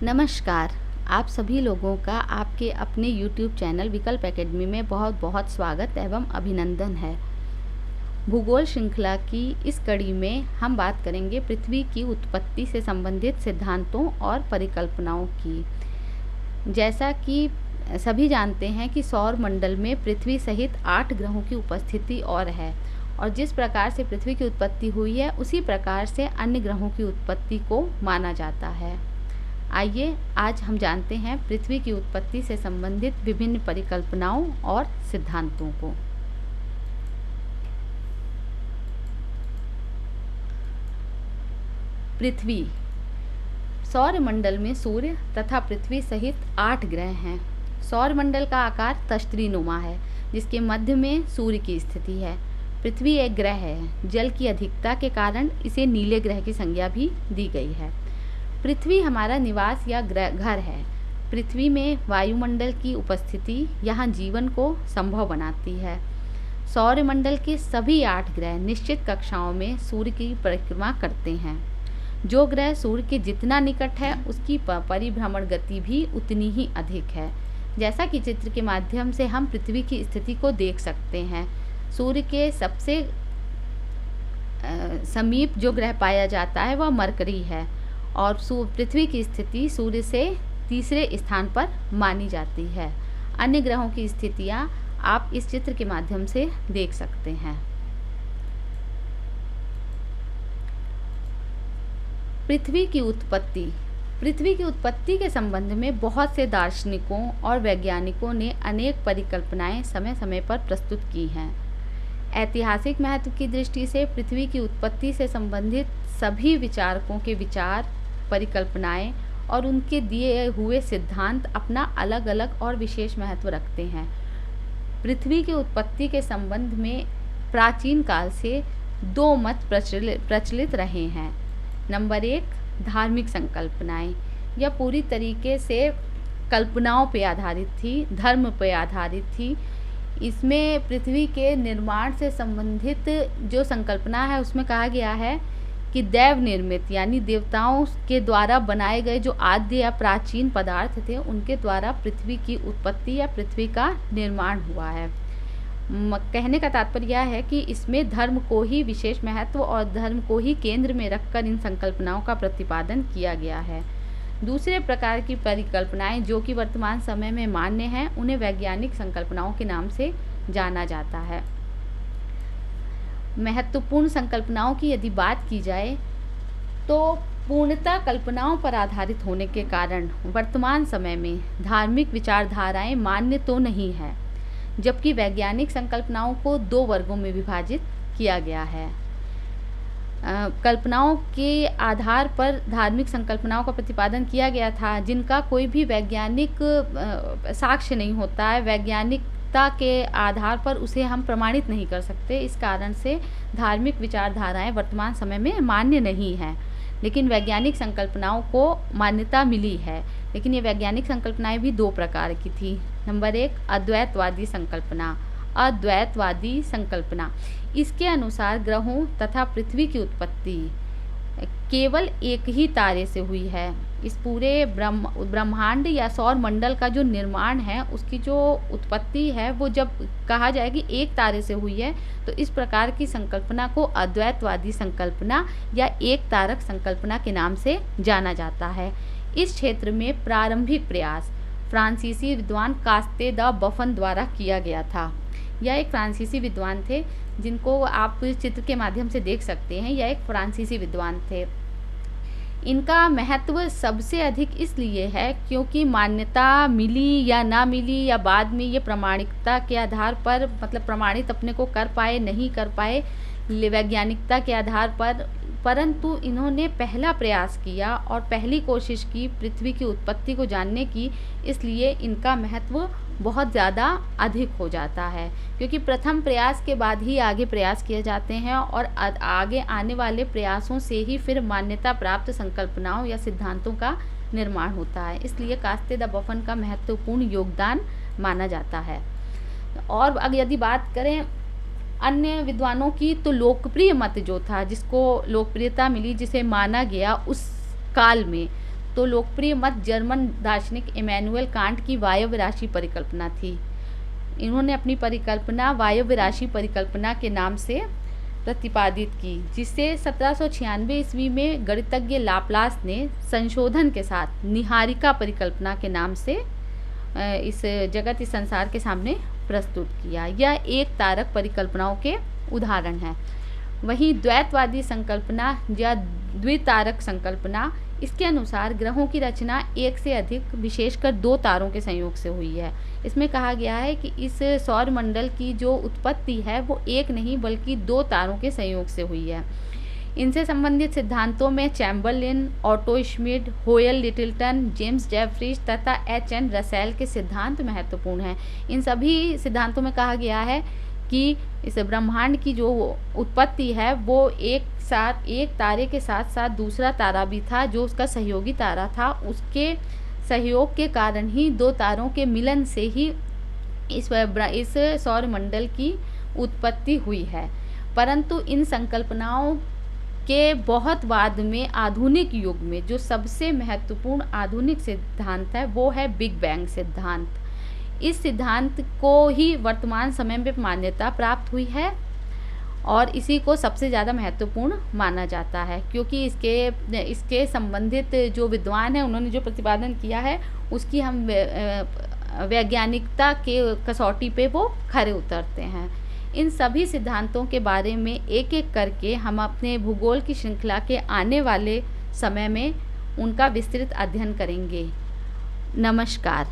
नमस्कार। आप सभी लोगों का आपके अपने YouTube चैनल विकल्प एकेडमी में बहुत बहुत स्वागत एवं अभिनंदन है। भूगोल श्रृंखला की इस कड़ी में हम बात करेंगे पृथ्वी की उत्पत्ति से संबंधित सिद्धांतों और परिकल्पनाओं की। जैसा कि सभी जानते हैं कि सौर मंडल में पृथ्वी सहित 8 ग्रहों की उपस्थिति और है, और जिस प्रकार से पृथ्वी की उत्पत्ति हुई है उसी प्रकार से अन्य ग्रहों की उत्पत्ति को माना जाता है। आइए आज हम जानते हैं पृथ्वी की उत्पत्ति से संबंधित विभिन्न परिकल्पनाओं और सिद्धांतों को। पृथ्वी। सौर मंडल में सूर्य तथा पृथ्वी सहित 8 ग्रह हैं। सौर मंडल का आकार तश्तरीनुमा है, जिसके मध्य में सूर्य की स्थिति है। पृथ्वी एक ग्रह है। जल की अधिकता के कारण इसे नीले ग्रह की संज्ञा भी दी गई है। पृथ्वी हमारा निवास या घर है। पृथ्वी में वायुमंडल की उपस्थिति यहाँ जीवन को संभव बनाती है। सौरमंडल के सभी 8 ग्रह निश्चित कक्षाओं में सूर्य की परिक्रमा करते हैं। जो ग्रह सूर्य के जितना निकट है उसकी परिभ्रमण गति भी उतनी ही अधिक है। जैसा कि चित्र के माध्यम से हम पृथ्वी की स्थिति को देख सकते हैं। सूर्य के सबसे समीप जो ग्रह पाया जाता है वह मरकरी है, और पृथ्वी की स्थिति सूर्य से तीसरे स्थान पर मानी जाती है। अन्य ग्रहों की स्थितियां आप इस चित्र के माध्यम से देख सकते हैं। पृथ्वी की उत्पत्ति। पृथ्वी की उत्पत्ति के संबंध में बहुत से दार्शनिकों और वैज्ञानिकों ने अनेक परिकल्पनाएं समय समय पर प्रस्तुत की हैं। ऐतिहासिक महत्व की दृष्टि से पृथ्वी की उत्पत्ति से संबंधित सभी विचारकों के विचार, परिकल्पनाएं और उनके दिए हुए सिद्धांत अपना अलग अलग और विशेष महत्व रखते हैं। पृथ्वी की उत्पत्ति के संबंध में प्राचीन काल से 2 मत प्रचलित रहे हैं। नंबर 1, धार्मिक संकल्पनाएं। यह पूरी तरीके से कल्पनाओं पर आधारित थी, धर्म पर आधारित थी। इसमें पृथ्वी के निर्माण से संबंधित जो संकल्पना है उसमें कहा गया है कि दैव निर्मित यानी देवताओं के द्वारा बनाए गए जो आद्य या प्राचीन पदार्थ थे उनके द्वारा पृथ्वी की उत्पत्ति या पृथ्वी का निर्माण हुआ है। कहने का तात्पर्य यह है कि इसमें धर्म को ही विशेष महत्व और धर्म को ही केंद्र में रखकर इन संकल्पनाओं का प्रतिपादन किया गया है। दूसरे प्रकार की परिकल्पनाएं जो कि वर्तमान समय में मान्य हैं उन्हें वैज्ञानिक संकल्पनाओं के नाम से जाना जाता है। महत्वपूर्ण संकल्पनाओं की यदि बात की जाए तो पूर्णतः कल्पनाओं पर आधारित होने के कारण वर्तमान समय में धार्मिक विचारधाराएं मान्य तो नहीं है, जबकि वैज्ञानिक संकल्पनाओं को 2 वर्गों में विभाजित किया गया है। कल्पनाओं के आधार पर धार्मिक संकल्पनाओं का प्रतिपादन किया गया था जिनका कोई भी वैज्ञानिक साक्ष्य नहीं होता है। वैज्ञानिकता के आधार पर उसे हम प्रमाणित नहीं कर सकते। इस कारण से धार्मिक विचारधाराएं वर्तमान समय में मान्य नहीं हैं, लेकिन वैज्ञानिक संकल्पनाओं को मान्यता मिली है। लेकिन ये वैज्ञानिक संकल्पनाएं भी 2 प्रकार की थी। नंबर 1, अद्वैतवादी संकल्पना। अद्वैतवादी संकल्पना इसके अनुसार ग्रहों तथा पृथ्वी की उत्पत्ति केवल एक ही तारे से हुई है। इस पूरे ब्रह्मांड या सौर मंडल का जो निर्माण है उसकी जो उत्पत्ति है वो जब कहा जाए कि एक तारे से हुई है तो इस प्रकार की संकल्पना को अद्वैतवादी संकल्पना या एक तारक संकल्पना के नाम से जाना जाता है। इस क्षेत्र में प्रारंभिक प्रयास फ्रांसीसी विद्वान कास्ते द बफन द्वारा किया गया था। यह एक फ्रांसीसी विद्वान थे जिनको आप चित्र के माध्यम से देख सकते हैं। यह एक फ्रांसीसी विद्वान थे। इनका महत्व सबसे अधिक इसलिए है क्योंकि मान्यता मिली या ना मिली या बाद में ये प्रामाणिकता के आधार पर मतलब प्रमाणित अपने को कर पाए नहीं कर पाए वैज्ञानिकता के आधार पर, परंतु इन्होंने पहला प्रयास किया और पहली कोशिश की पृथ्वी की उत्पत्ति को जानने की, इसलिए इनका महत्व बहुत ज़्यादा अधिक हो जाता है, क्योंकि प्रथम प्रयास के बाद ही आगे प्रयास किए जाते हैं और आगे आने वाले प्रयासों से ही फिर मान्यता प्राप्त संकल्पनाओं या सिद्धांतों का निर्माण होता है। इसलिए कास्ते द बफन का महत्वपूर्ण योगदान माना जाता है। और अगर यदि बात करें अन्य विद्वानों की, तो लोकप्रिय मत जो था, जिसको लोकप्रियता मिली, जिसे माना गया उस काल में, तो लोकप्रिय मत जर्मन दार्शनिक इमैनुअल कांट की वायव्य राशि परिकल्पना थी। इन्होंने अपनी परिकल्पना वायव्य राशि परिकल्पना के नाम से प्रतिपादित की, जिसे 1796 ईस्वी में गणितज्ञ लाप्लास ने संशोधन के साथ निहारिका परिकल्पना के नाम से इस संसार के सामने प्रस्तुत किया। यह एक तारक परिकल्पनाओं के उदाहरण हैं। वहीं द्वैतवादी संकल्पना या द्वितारक संकल्पना, इसके अनुसार ग्रहों की रचना एक से अधिक, विशेषकर दो तारों के संयोग से हुई है। इसमें कहा गया है कि इस सौर मंडल की जो उत्पत्ति है वो एक नहीं बल्कि दो तारों के संयोग से हुई है। इनसे संबंधित सिद्धांतों में चैम्बरलिन, ऑटो श्मिड, होयल लिटिलटन, जेम्स जेफरीज तथा H.N. रसेल के सिद्धांत महत्वपूर्ण हैं। इन सभी सिद्धांतों में कहा गया है कि इस ब्रह्मांड की जो उत्पत्ति है वो एक तारे के साथ साथ दूसरा तारा भी था, जो उसका सहयोगी तारा था। उसके सहयोग के कारण ही दो तारों के मिलन से ही इस सौर मंडल की उत्पत्ति हुई है। परंतु इन संकल्पनाओं के बहुत बाद में आधुनिक युग में जो सबसे महत्वपूर्ण आधुनिक सिद्धांत है वो है बिग बैंग सिद्धांत। इस सिद्धांत को ही वर्तमान समय में मान्यता प्राप्त हुई है और इसी को सबसे ज़्यादा महत्वपूर्ण माना जाता है, क्योंकि इसके संबंधित जो विद्वान हैं उन्होंने जो प्रतिपादन किया है उसकी हम वैज्ञानिकता के कसौटी पे वो खरे उतरते हैं। इन सभी सिद्धांतों के बारे में एक एक करके हम अपने भूगोल की श्रृंखला के आने वाले समय में उनका विस्तृत अध्ययन करेंगे। नमस्कार।